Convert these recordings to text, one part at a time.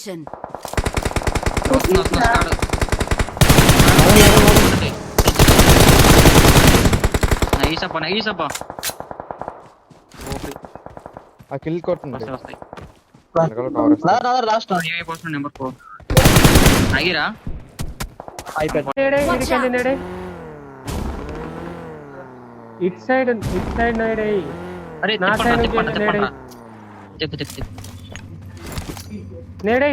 ఆ కిల్ కొట్టండి. నెంబర్ 4 ఆగిరా ఇట్ సైడ్ నైడే. అరే నా సైడ్ నేడే చెప్పు చెప్పు చెప్పు నేడే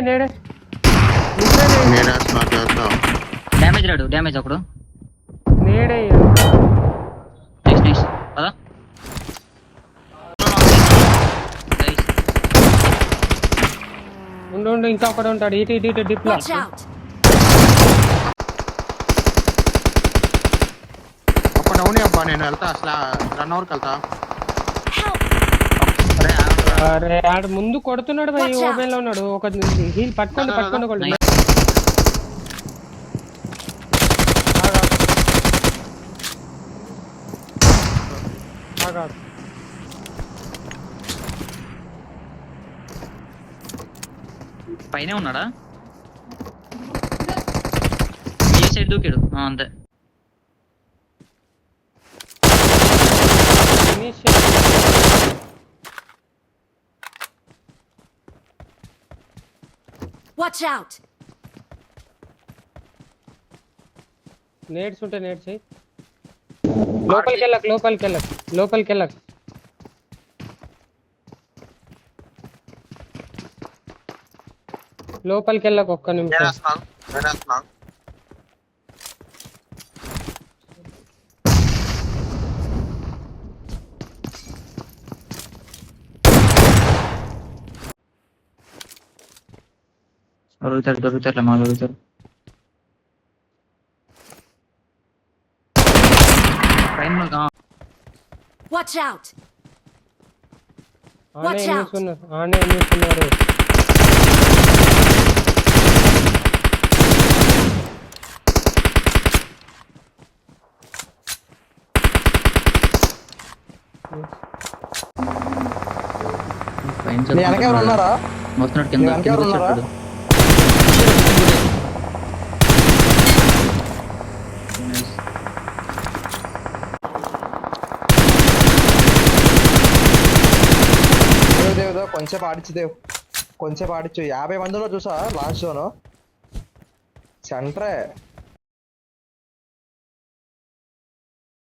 డ్యామేజ్ రాడు డ్యామేజ్ ఒకడు నేడే నెక్స్ట్ పదా ఉండు ఇంకా ఒకడు ఉంటాడు. ఇటు డిప్లో ఒక్క డౌన్ అబ్బా. నేను వెళ్తా అసలు రన్ ఓవర్కి వెళ్తా. అరే ఆడు ముందు కొడుతున్నాడు భయ్. ఓపెన్ లో ఉన్నాడు. ఒక హీల్ పట్టుకోండి పైనే ఉన్నాడా? ఏ సైడ్ దూకాడు? అంతే. Watch out! నేడ్స్ ఉంటే నేడ్స్ చెయ్. లోపలికి వెళ్ళకు. లోపలికి వెళ్ళకు ఒక్క నిమిషం. దొరుకుతారు మా దొరుకుతారు. Watch out! ఆనే ఎన్నిస్తున్నారు. వస్తున్నాడు కింద. కొంచెం ఆడిచ్చు 50 మందిలో చూసా లాస్ట్ జోన్ సెంటరే.